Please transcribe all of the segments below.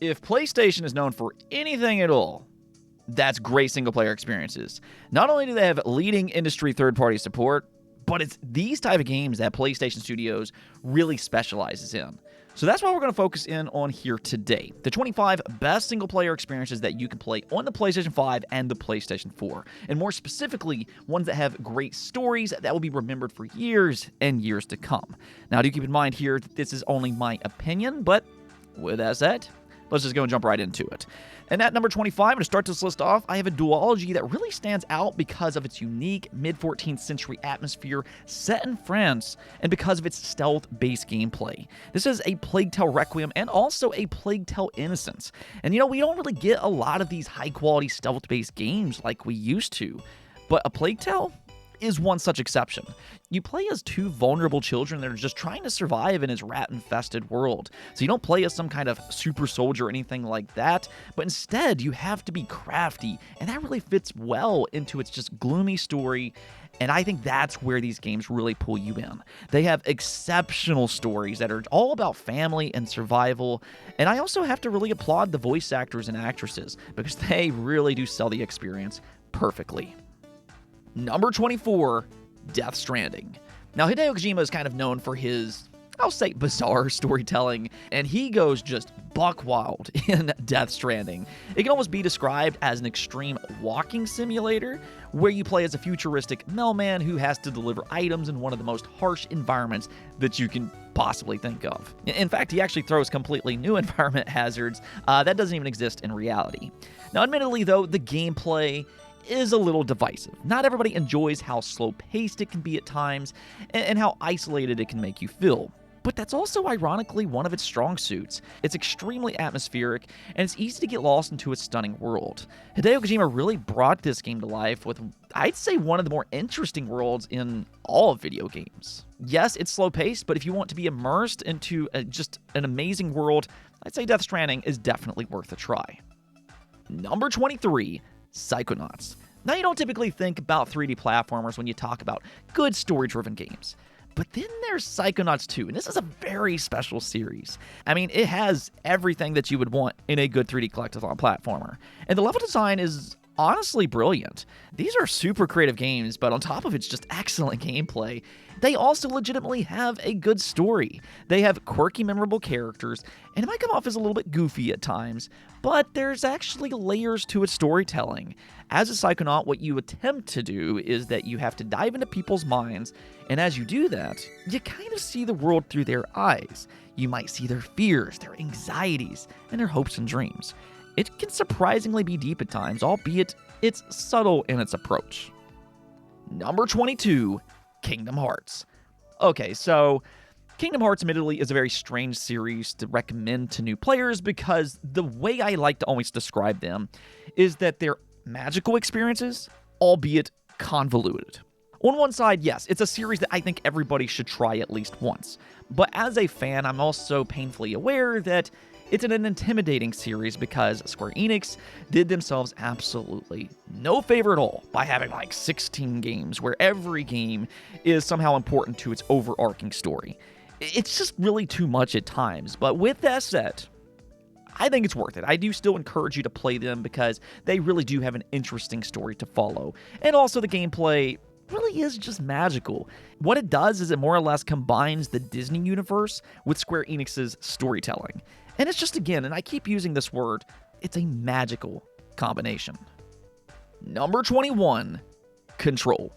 If PlayStation is known for anything at all, that's great single-player experiences. Not only do they have leading industry third-party support, but it's these type of games that PlayStation Studios really specializes in. So that's what we're going to focus in on here today. The 25 best single-player experiences that you can play on the PlayStation 5 and the PlayStation 4. And more specifically, ones that have great stories that will be remembered for years and years to come. Now, do keep in mind here that this is only my opinion, but with that said, let's just go and jump right into it. And at number 25, to start this list off, I have a duology that really stands out because of its unique mid-14th century atmosphere set in France and because of its stealth-based gameplay. This is a Plague Tale Requiem and also a Plague Tale Innocence. And we don't really get a lot of these high-quality stealth-based games like we used to, but a Plague Tale is one such exception. You play as two vulnerable children that are just trying to survive in his rat-infested world. So you don't play as some kind of super soldier or anything like that, but instead you have to be crafty, and that really fits well into its just gloomy story, and I think that's where these games really pull you in. They have exceptional stories that are all about family and survival, and I also have to really applaud the voice actors and actresses, because they really do sell the experience perfectly. Number 24, Death Stranding. Now, Hideo Kojima is kind of known for his, I'll say, bizarre storytelling, and he goes just buck wild in Death Stranding. It can almost be described as an extreme walking simulator, where you play as a futuristic mailman who has to deliver items in one of the most harsh environments that you can possibly think of. In fact, he actually throws completely new environment hazards that doesn't even exist in reality. Now, admittedly, though, the gameplay is a little divisive. Not everybody enjoys how slow-paced it can be at times, and how isolated it can make you feel. But that's also ironically one of its strong suits. It's extremely atmospheric, and it's easy to get lost into its stunning world. Hideo Kojima really brought this game to life with, I'd say, one of the more interesting worlds in all of video games. Yes, it's slow-paced, but if you want to be immersed into just an amazing world, I'd say Death Stranding is definitely worth a try. Number 23, Psychonauts. Now, you don't typically think about 3D platformers when you talk about good story-driven games. But then there's Psychonauts 2, and this is a very special series. I mean, it has everything that you would want in a good 3D collectathon platformer. And the level design is honestly brilliant. These are super creative games, but on top of it's just excellent gameplay. They also legitimately have a good story. They have quirky, memorable characters, and it might come off as a little bit goofy at times, but there's actually layers to its storytelling. As a Psychonaut, what you attempt to do is that you have to dive into people's minds, and as you do that, you kind of see the world through their eyes. You might see their fears, their anxieties, and their hopes and dreams. It can surprisingly be deep at times, albeit it's subtle in its approach. Number 22, Kingdom Hearts. Okay, so Kingdom Hearts admittedly is a very strange series to recommend to new players because the way I like to always describe them is that they're magical experiences, albeit convoluted. On one side, yes, it's a series that I think everybody should try at least once. But as a fan, I'm also painfully aware that it's an intimidating series because Square Enix did themselves absolutely no favor at all by having like 16 games where every game is somehow important to its overarching story. It's just really too much at times, but with that said, I think it's worth it. I do still encourage you to play them because they really do have an interesting story to follow. And also the gameplay really is just magical. What it does is it more or less combines the Disney universe with Square Enix's storytelling. And it's just, again, and I keep using this word, it's a magical combination. Number 21, Control.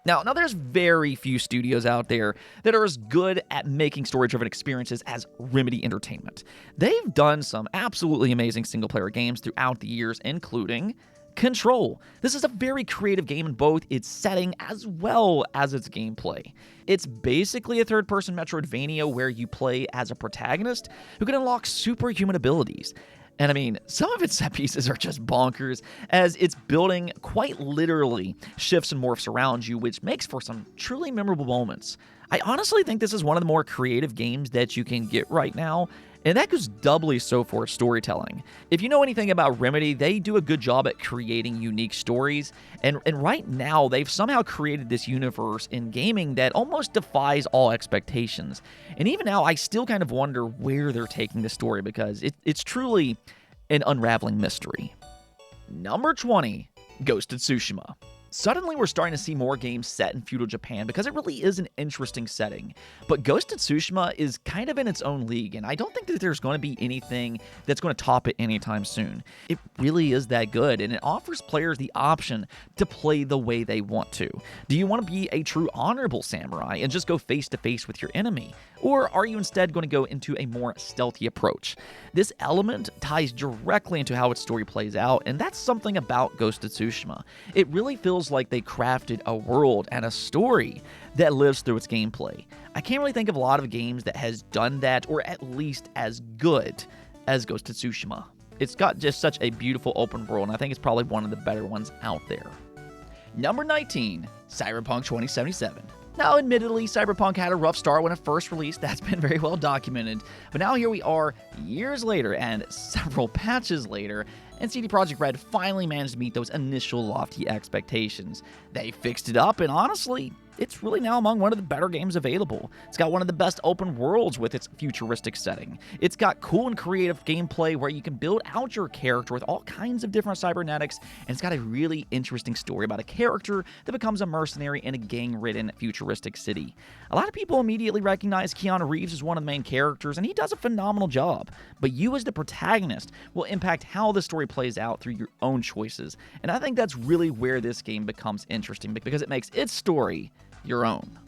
Now there's very few studios out there that are as good at making story-driven experiences as Remedy Entertainment. They've done some absolutely amazing single-player games throughout the years, including Control. This is a very creative game in both its setting as well as its gameplay. It's basically a third-person Metroidvania where you play as a protagonist who can unlock superhuman abilities. And I mean, some of its set pieces are just bonkers, as its building quite literally shifts and morphs around you, which makes for some truly memorable moments. I honestly think this is one of the more creative games that you can get right now, and that goes doubly so for storytelling. If you know anything about Remedy, they do a good job at creating unique stories, and right now they've somehow created this universe in gaming that almost defies all expectations. And even now, I still kind of wonder where they're taking the story because it's truly an unraveling mystery. Number 20, Ghost of Tsushima. Suddenly, we're starting to see more games set in feudal Japan because it really is an interesting setting. But Ghost of Tsushima is kind of in its own league, and I don't think that there's going to be anything that's going to top it anytime soon. It really is that good, and it offers players the option to play the way they want to. Do you want to be a true honorable samurai and just go face to face with your enemy? Or are you instead going to go into a more stealthy approach? This element ties directly into how its story plays out, and that's something about Ghost of Tsushima. It really feels like they crafted a world and a story that lives through its gameplay. I can't really think of a lot of games that has done that, or at least as good as Ghost of Tsushima. It's got just such a beautiful open world, and I think it's probably one of the better ones out there. Number 19, Cyberpunk 2077. Now, admittedly, Cyberpunk had a rough start when it first released. That's been very well documented. But now here we are, years later and several patches later, and CD Projekt Red finally managed to meet those initial lofty expectations. They fixed it up, and honestly, it's really now among one of the better games available. It's got one of the best open worlds with its futuristic setting. It's got cool and creative gameplay where you can build out your character with all kinds of different cybernetics, and it's got a really interesting story about a character that becomes a mercenary in a gang-ridden futuristic city. A lot of people immediately recognize Keanu Reeves as one of the main characters, and he does a phenomenal job. But you as the protagonist will impact how the story plays out through your own choices, and I think that's really where this game becomes interesting because it makes its story your own.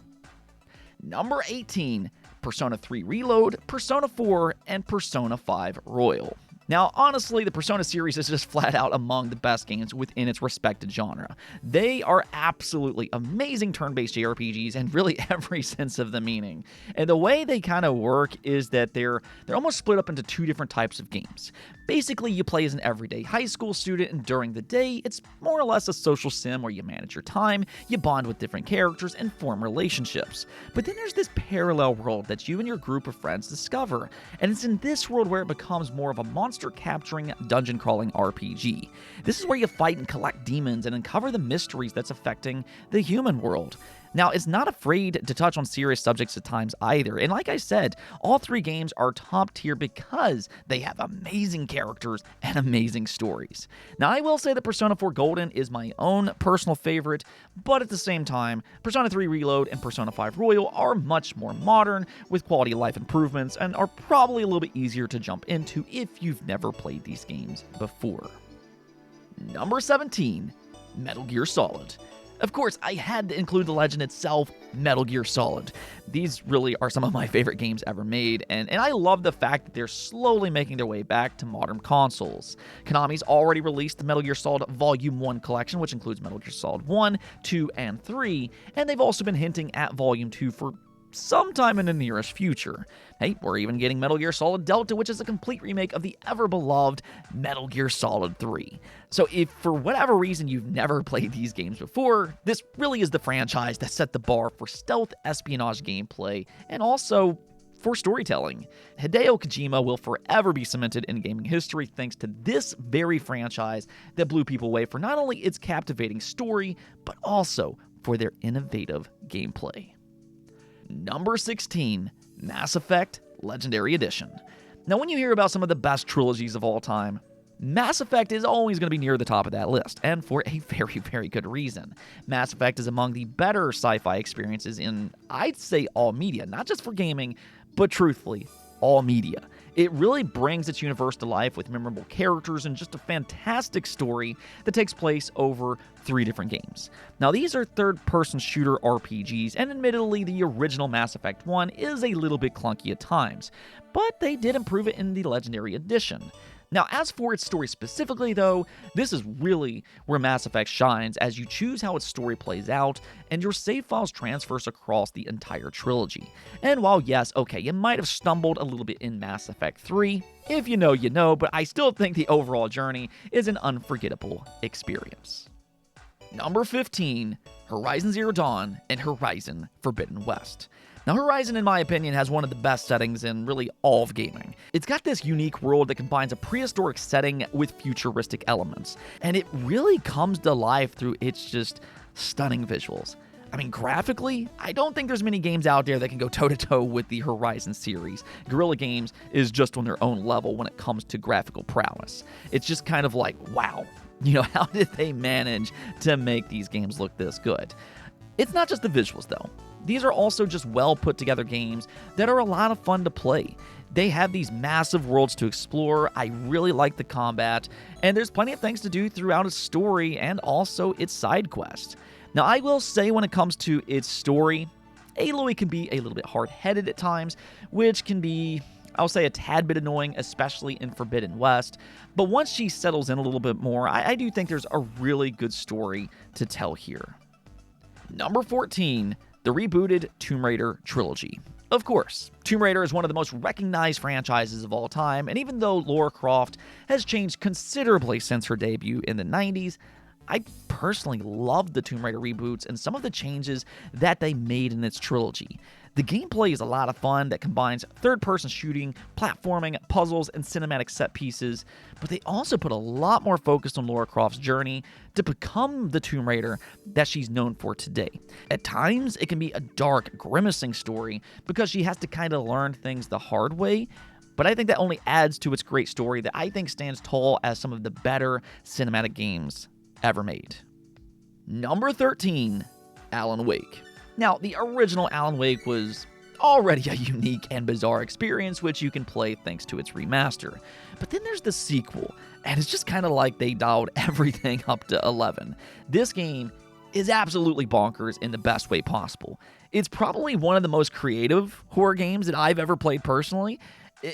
Number 18, Persona 3 Reload, Persona 4, and Persona 5 Royal. Now, honestly, the Persona series is just flat out among the best games within its respected genre. They are absolutely amazing turn-based JRPGs in really every sense of the meaning. And the way they kind of work is that they're almost split up into two different types of games. Basically, you play as an everyday high school student, and during the day, it's more or less a social sim where you manage your time, you bond with different characters, and form relationships. But then there's this parallel world that you and your group of friends discover, and it's in this world where it becomes more of a monster-capturing, dungeon-crawling RPG. This is where you fight and collect demons and uncover the mysteries that's affecting the human world. Now, it's not afraid to touch on serious subjects at times either, and like I said, all three games are top tier because they have amazing characters and amazing stories. Now, I will say that Persona 4 Golden is my own personal favorite, but at the same time, Persona 3 Reload and Persona 5 Royal are much more modern, with quality of life improvements, and are probably a little bit easier to jump into if you've never played these games before. Number 17, Metal Gear Solid. Of course, I had to include the legend itself, Metal Gear Solid. These really are some of my favorite games ever made, and I love the fact that they're slowly making their way back to modern consoles. Konami's already released the Metal Gear Solid Volume 1 collection, which includes Metal Gear Solid 1, 2, and 3, and they've also been hinting at Volume 2 for sometime in the nearest future. Hey, we're even getting Metal Gear Solid Delta, which is a complete remake of the ever-beloved Metal Gear Solid 3. So if for whatever reason you've never played these games before, this really is the franchise that set the bar for stealth espionage gameplay and also for storytelling. Hideo Kojima will forever be cemented in gaming history thanks to this very franchise that blew people away for not only its captivating story, but also for their innovative gameplay. Number 16, Mass Effect Legendary Edition. Now, when you hear about some of the best trilogies of all time, Mass Effect is always going to be near the top of that list, and for a very, very good reason. Mass Effect is among the better sci-fi experiences in, I'd say, all media, not just for gaming, but truthfully, all media. It really brings its universe to life with memorable characters and just a fantastic story that takes place over 3 different games. Now, these are third-person shooter RPGs, and admittedly, the original Mass Effect 1 is a little bit clunky at times, but they did improve it in the Legendary Edition. Now, as for its story specifically, though, this is really where Mass Effect shines as you choose how its story plays out, and your save files transfers across the entire trilogy. And while yes, okay, you might have stumbled a little bit in Mass Effect 3, if you know, you know, but I still think the overall journey is an unforgettable experience. Number 15, Horizon Zero Dawn and Horizon Forbidden West. Now, Horizon, in my opinion, has one of the best settings in really all of gaming. It's got this unique world that combines a prehistoric setting with futuristic elements, and it really comes to life through its just stunning visuals. I mean, graphically, I don't think there's many games out there that can go toe-to-toe with the Horizon series. Guerrilla Games is just on their own level when it comes to graphical prowess. It's just kind of like, wow, how did they manage to make these games look this good? It's not just the visuals, though. These are also just well put together games that are a lot of fun to play. They have these massive worlds to explore. I really like the combat, and there's plenty of things to do throughout its story and also its side quests. Now, I will say when it comes to its story, Aloy can be a little bit hard-headed at times, which can be, I'll say, a tad bit annoying, especially in Forbidden West. But once she settles in a little bit more, I do think there's a really good story to tell here. Number 14. The rebooted Tomb Raider trilogy. Of course, Tomb Raider is one of the most recognized franchises of all time, and even though Lara Croft has changed considerably since her debut in the 90s, I personally loved the Tomb Raider reboots and some of the changes that they made in its trilogy. The gameplay is a lot of fun that combines third-person shooting, platforming, puzzles, and cinematic set pieces, but they also put a lot more focus on Lara Croft's journey to become the Tomb Raider that she's known for today. At times, it can be a dark, grimacing story because she has to kind of learn things the hard way, but I think that only adds to its great story that I think stands tall as some of the better cinematic games ever made. Number 13, Alan Wake. Now, the original Alan Wake was already a unique and bizarre experience which you can play thanks to its remaster. But then there's the sequel, and it's just kind of like they dialed everything up to 11. This game is absolutely bonkers in the best way possible. It's probably one of the most creative horror games that I've ever played personally,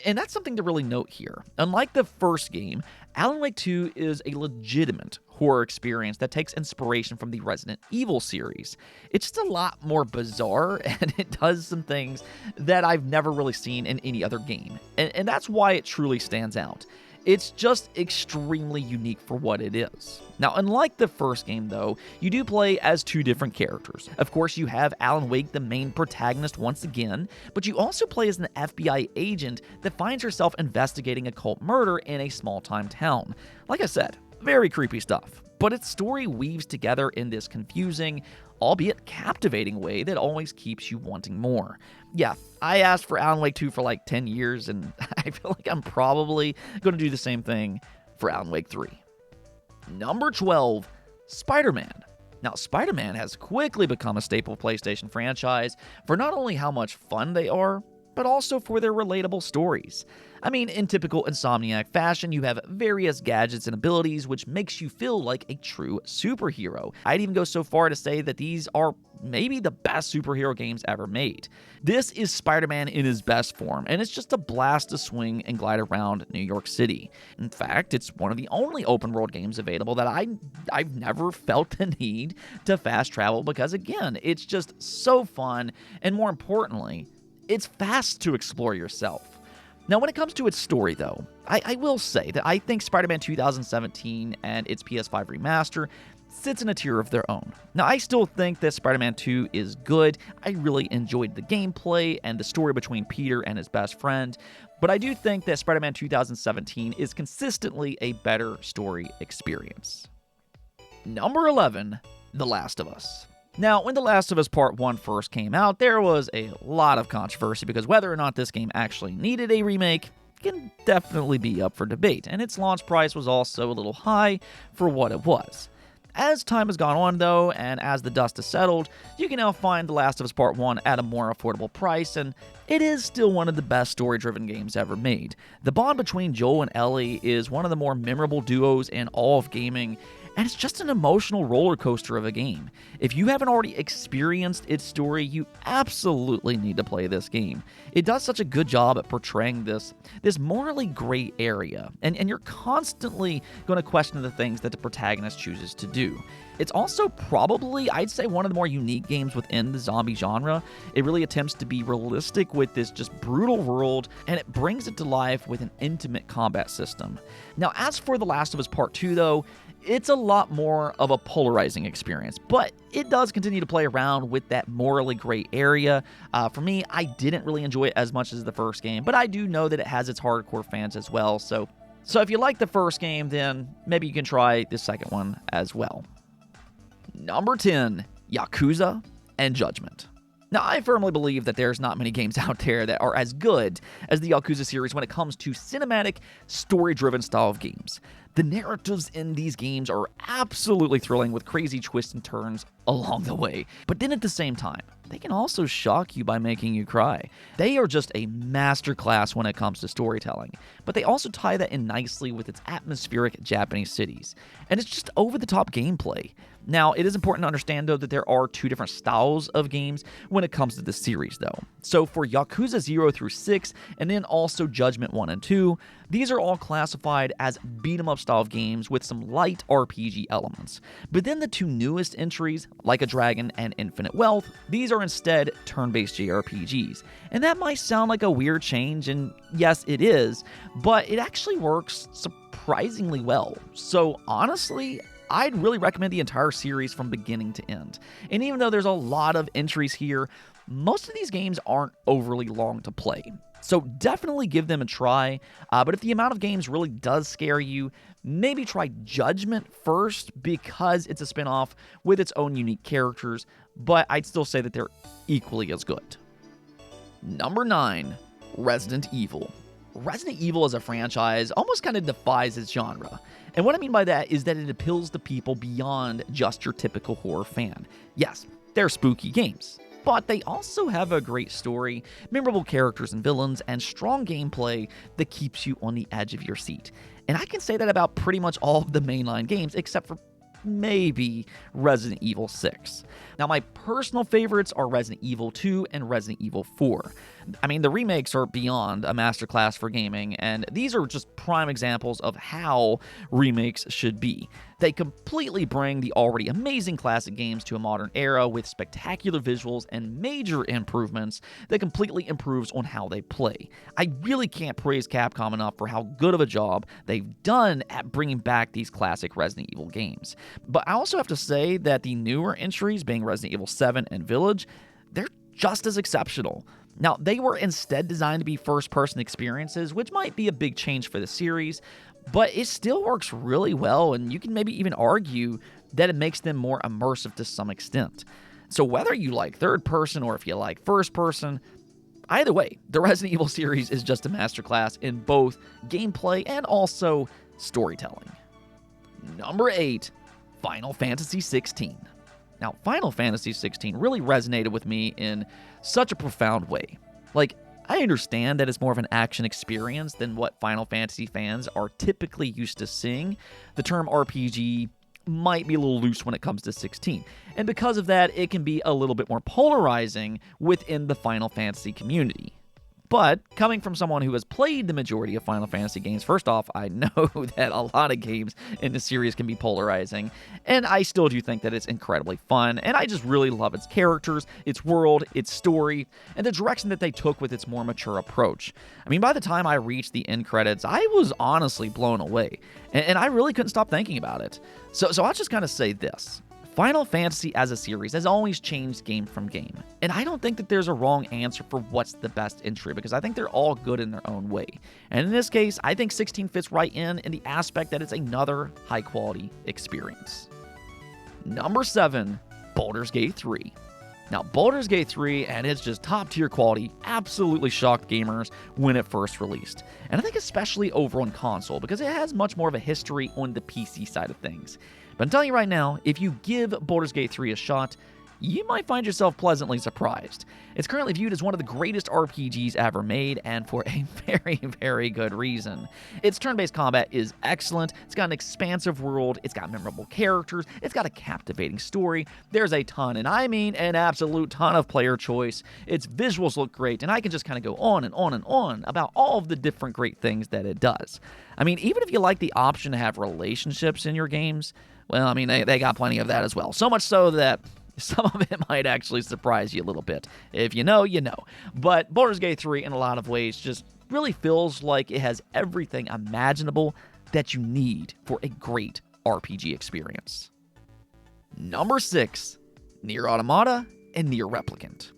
and that's something to really note here. Unlike the first game, Alan Wake 2 is a legitimate horror experience that takes inspiration from the Resident Evil series. It's just a lot more bizarre, and it does some things that I've never really seen in any other game, and that's why it truly stands out. It's just extremely unique for what it is. Now, unlike the first game, though, you do play as two different characters. Of course, you have Alan Wake, the main protagonist once again, but you also play as an FBI agent that finds herself investigating a cult murder in a small-time town. Like I said, very creepy stuff, but its story weaves together in this confusing, albeit captivating way that always keeps you wanting more. Yeah, I asked for Alan Wake 2 for like 10 years, and I feel like I'm probably going to do the same thing for Alan Wake 3. Number 12, Spider-Man. Now, Spider-Man has quickly become a staple PlayStation franchise for not only how much fun they are, but also for their relatable stories. I mean, in typical Insomniac fashion, you have various gadgets and abilities which makes you feel like a true superhero. I'd even go so far to say that these are maybe the best superhero games ever made. This is Spider-Man in his best form, and it's just a blast to swing and glide around New York City. In fact, it's one of the only open-world games available that I've never felt the need to fast travel because, again, it's just so fun, and more importantly, it's fast to explore yourself. Now, when it comes to its story, though, I will say that I think Spider-Man 2017 and its PS5 remaster sits in a tier of their own. Now, I still think that Spider-Man 2 is good. I really enjoyed the gameplay and the story between Peter and his best friend, but I do think that Spider-Man 2017 is consistently a better story experience. Number 11, The Last of Us. Now, when The Last of Us Part 1 first came out, there was a lot of controversy because whether or not this game actually needed a remake can definitely be up for debate, and its launch price was also a little high for what it was. As time has gone on, though, and as the dust has settled, you can now find The Last of Us Part 1 at a more affordable price, and it is still one of the best story-driven games ever made. The bond between Joel and Ellie is one of the more memorable duos in all of gaming, and it's just an emotional roller coaster of a game. If you haven't already experienced its story, you absolutely need to play this game. It does such a good job at portraying this morally gray area, and you're constantly going to question the things that the protagonist chooses to do. It's also probably, I'd say, one of the more unique games within the zombie genre. It really attempts to be realistic with this just brutal world, and it brings it to life with an intimate combat system. Now, as for The Last of Us Part 2, though, it's a lot more of a polarizing experience, but it does continue to play around with that morally gray area. For me, I didn't really enjoy it as much as the first game, but I do know that it has its hardcore fans as well. So if you like the first game, then maybe you can try the second one as well. Number 10, Yakuza and Judgment. Now, I firmly believe that there's not many games out there that are as good as the Yakuza series when it comes to cinematic, story-driven style of games. The narratives in these games are absolutely thrilling with crazy twists and turns along the way. But then at the same time, they can also shock you by making you cry. They are just a masterclass when it comes to storytelling, but they also tie that in nicely with its atmospheric Japanese cities. And it's just over-the-top gameplay. Now, it is important to understand, though, that there are two different styles of games when it comes to the series, though. So for Yakuza 0 through 6, and then also Judgment 1 and 2, these are all classified as beat-em-up style of games with some light RPG elements. But then the two newest entries, Like a Dragon and Infinite Wealth, these are instead turn-based JRPGs. And that might sound like a weird change, and yes, it is, but it actually works surprisingly well. So honestly, I'd really recommend the entire series from beginning to end. And even though there's a lot of entries here, most of these games aren't overly long to play. So definitely give them a try, but if the amount of games really does scare you, maybe try Judgment first because it's a spin-off with its own unique characters, but I'd still say that they're equally as good. Number 9, Resident Evil. Resident Evil as a franchise almost kind of defies its genre. And what I mean by that is that it appeals to people beyond just your typical horror fan. Yes, they're spooky games, but they also have a great story, memorable characters and villains, and strong gameplay that keeps you on the edge of your seat. And I can say that about pretty much all of the mainline games, except for maybe Resident Evil 6. Now, my personal favorites are Resident Evil 2 and Resident Evil 4. I mean, the remakes are beyond a masterclass for gaming, and these are just prime examples of how remakes should be. They completely bring the already amazing classic games to a modern era with spectacular visuals and major improvements that completely improves on how they play. I really can't praise Capcom enough for how good of a job they've done at bringing back these classic Resident Evil games. But I also have to say that the newer entries, being Resident Evil 7 and Village, they're just as exceptional. Now, they were instead designed to be first-person experiences, which might be a big change for the series, but it still works really well, and you can maybe even argue that it makes them more immersive to some extent. So whether you like third-person or if you like first-person, either way, the Resident Evil series is just a masterclass in both gameplay and also storytelling. Number 8, Final Fantasy XVI. Now, Final Fantasy XVI really resonated with me in such a profound way. Like, I understand that it's more of an action experience than what Final Fantasy fans are typically used to seeing. The term RPG might be a little loose when it comes to 16, and because of that, it can be a little bit more polarizing within the Final Fantasy community. But coming from someone who has played the majority of Final Fantasy games, first off, I know that a lot of games in the series can be polarizing, and I still do think that it's incredibly fun, and I just really love its characters, its world, its story, and the direction that they took with its more mature approach. I mean, by the time I reached the end credits, I was honestly blown away, and I really couldn't stop thinking about it. So I'll just kind of say this. Final Fantasy as a series has always changed game from game, and I don't think that there's a wrong answer for what's the best entry because I think they're all good in their own way. And in this case, I think 16 fits right in the aspect that it's another high-quality experience. Number 7, Baldur's Gate 3. Now, Baldur's Gate 3 and its just top-tier quality absolutely shocked gamers when it first released, and I think especially over on console because it has much more of a history on the PC side of things. But I'm telling you right now, if you give Baldur's Gate 3 a shot, you might find yourself pleasantly surprised. It's currently viewed as one of the greatest RPGs ever made, and for a very, very good reason. Its turn-based combat is excellent, it's got an expansive world, it's got memorable characters, it's got a captivating story, there's a ton, and I mean an absolute ton of player choice, its visuals look great, and I can just kind of go on and on and on about all of the different great things that it does. I mean, even if you like the option to have relationships in your games, well, I mean, they got plenty of that as well. So much so that some of it might actually surprise you a little bit. If you know, you know. But Baldur's Gate 3, in a lot of ways, just really feels like it has everything imaginable that you need for a great RPG experience. Number 6, Nier Automata and Nier Replicant.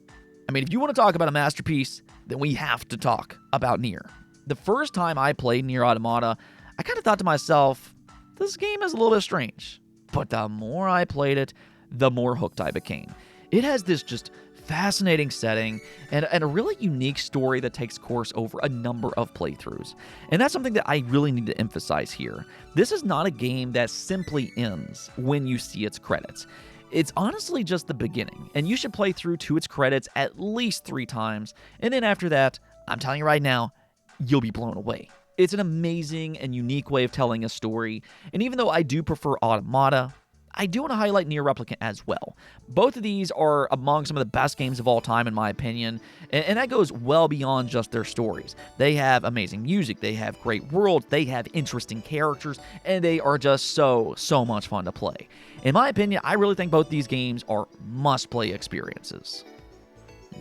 I mean, if you want to talk about a masterpiece, then we have to talk about Nier. The first time I played Nier Automata, I kind of thought to myself, this game is a little bit strange. But the more I played it, the more hooked I became. It has this just fascinating setting and a really unique story that takes course over a number of playthroughs. And that's something that I really need to emphasize here. This is not a game that simply ends when you see its credits. It's honestly just the beginning, and you should play through to its credits at least 3 times, and then after that, I'm telling you right now, you'll be blown away. It's an amazing and unique way of telling a story, and even though I do prefer Automata, I do want to highlight Nier Replicant as well. Both of these are among some of the best games of all time, in my opinion, and that goes well beyond just their stories. They have amazing music, they have great worlds, they have interesting characters, and they are just so much fun to play. In my opinion, I really think both these games are must-play experiences.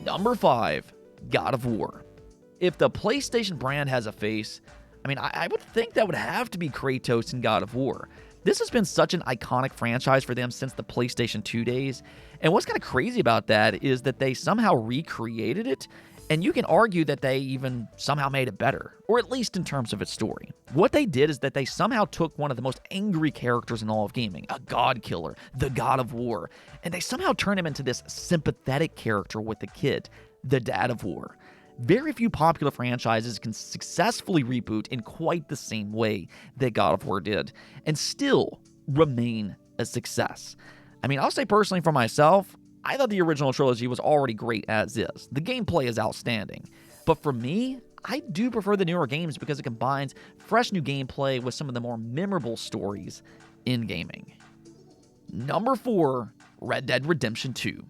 Number 5, God of War. If the PlayStation brand has a face, I mean, I would think that would have to be Kratos in God of War. This has been such an iconic franchise for them since the PlayStation 2 days, and what's kind of crazy about that is that they somehow recreated it, and you can argue that they even somehow made it better, or at least in terms of its story. What they did is that they somehow took one of the most angry characters in all of gaming, a god killer, the God of War, and they somehow turned him into this sympathetic character with the kid, the Dad of War. Very few popular franchises can successfully reboot in quite the same way that God of War did, and still remain a success. I mean, I'll say personally for myself, I thought the original trilogy was already great as is. The gameplay is outstanding. But for me, I do prefer the newer games because it combines fresh new gameplay with some of the more memorable stories in gaming. Number 4, Red Dead Redemption 2.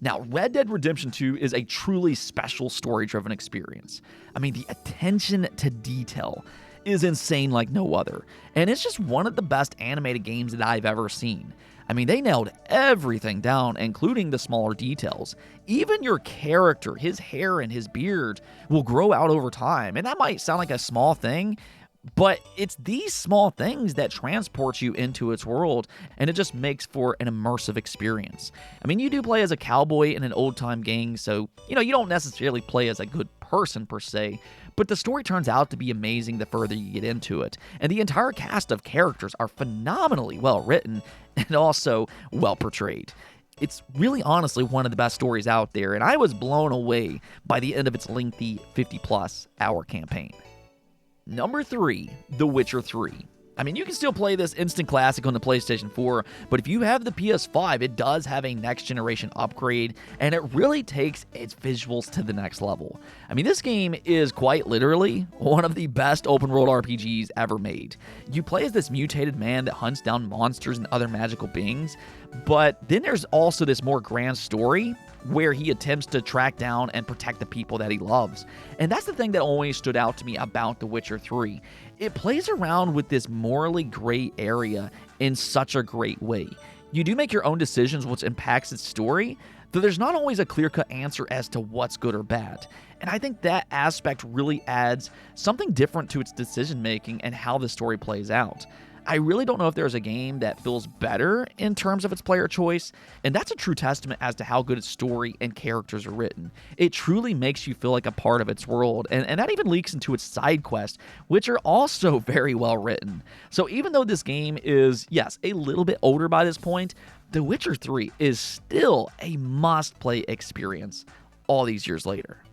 Now, Red Dead Redemption 2 is a truly special story-driven experience. I mean, the attention to detail is insane like no other, and it's just one of the best animated games that I've ever seen. I mean, they nailed everything down, including the smaller details. Even your character, his hair and his beard, will grow out over time, and that might sound like a small thing, but it's these small things that transport you into its world, and it just makes for an immersive experience. I mean, you do play as a cowboy in an old-time gang, so, you don't necessarily play as a good person per se, but the story turns out to be amazing the further you get into it, and the entire cast of characters are phenomenally well written and also well portrayed. It's really honestly one of the best stories out there, and I was blown away by the end of its lengthy 50-plus hour campaign. Number 3, The Witcher 3. I mean, you can still play this instant classic on the PlayStation 4, but if you have the PS5, it does have a next-generation upgrade, and it really takes its visuals to the next level. I mean, this game is quite literally one of the best open-world RPGs ever made. You play as this mutated man that hunts down monsters and other magical beings, but then there's also this more grand story where he attempts to track down and protect the people that he loves. And that's the thing that always stood out to me about The Witcher 3. It plays around with this morally gray area in such a great way. You do make your own decisions which impacts its story, though there's not always a clear-cut answer as to what's good or bad. And I think that aspect really adds something different to its decision-making and how the story plays out. I really don't know if there's a game that feels better in terms of its player choice, and that's a true testament as to how good its story and characters are written. It truly makes you feel like a part of its world, and that even leaks into its side quests, which are also very well written. So even though this game is, yes, a little bit older by this point, The Witcher 3 is still a must-play experience all these years later.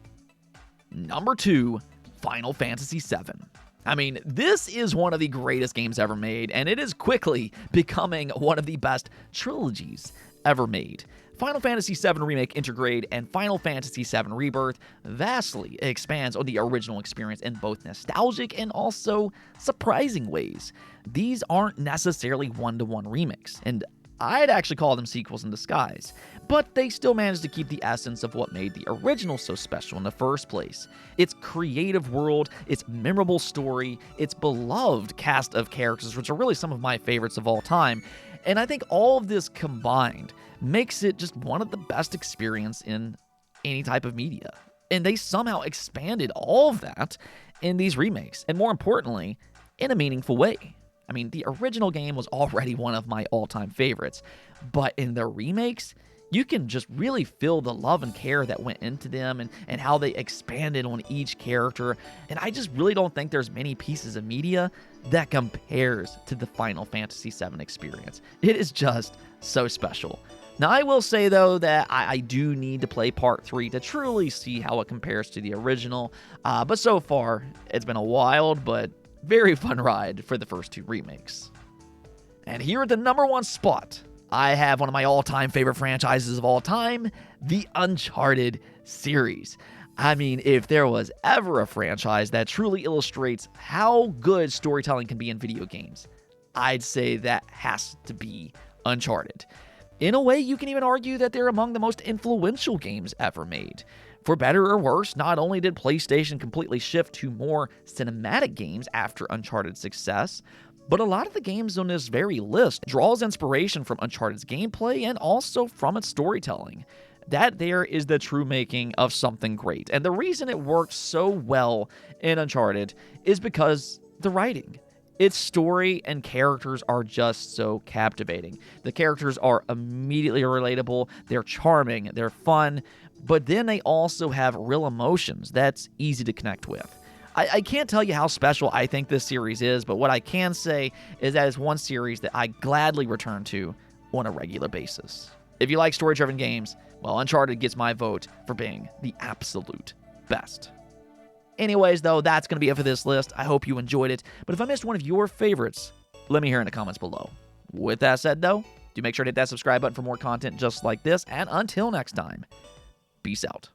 Number 2, Final Fantasy VII. I mean, this is one of the greatest games ever made, and it is quickly becoming one of the best trilogies ever made. Final Fantasy VII Remake Intergrade and Final Fantasy VII Rebirth vastly expands on the original experience in both nostalgic and also surprising ways. These aren't necessarily one-to-one remakes, and I'd actually call them sequels in disguise, but they still managed to keep the essence of what made the original so special in the first place. Its creative world, its memorable story, its beloved cast of characters, which are really some of my favorites of all time, and I think all of this combined makes it just one of the best experiences in any type of media. And they somehow expanded all of that in these remakes, and more importantly, in a meaningful way. I mean, the original game was already one of my all-time favorites, but in the remakes, you can just really feel the love and care that went into them and how they expanded on each character. And I just really don't think there's many pieces of media that compares to the Final Fantasy VII experience. It is just so special. Now, I will say, though, that I do need to play Part 3 to truly see how it compares to the original. But so far, it's been a wild but very fun ride for the first two remakes. And here at the number one spot, I have one of my all-time favorite franchises of all time, the Uncharted series. I mean, if there was ever a franchise that truly illustrates how good storytelling can be in video games, I'd say that has to be Uncharted. In a way, you can even argue that they're among the most influential games ever made. For better or worse, not only did PlayStation completely shift to more cinematic games after Uncharted's success, but a lot of the games on this very list draws inspiration from Uncharted's gameplay and also from its storytelling. That there is the true making of something great. And the reason it worked so well in Uncharted is because the writing. Its story and characters are just so captivating. The characters are immediately relatable, they're charming, they're fun, but then they also have real emotions that's easy to connect with. I can't tell you how special I think this series is, but what I can say is that it's one series that I gladly return to on a regular basis. If you like story-driven games, well, Uncharted gets my vote for being the absolute best. Anyways, though, that's going to be it for this list. I hope you enjoyed it, but if I missed one of your favorites, let me hear in the comments below. With that said, though, do make sure to hit that subscribe button for more content just like this, and until next time, peace out.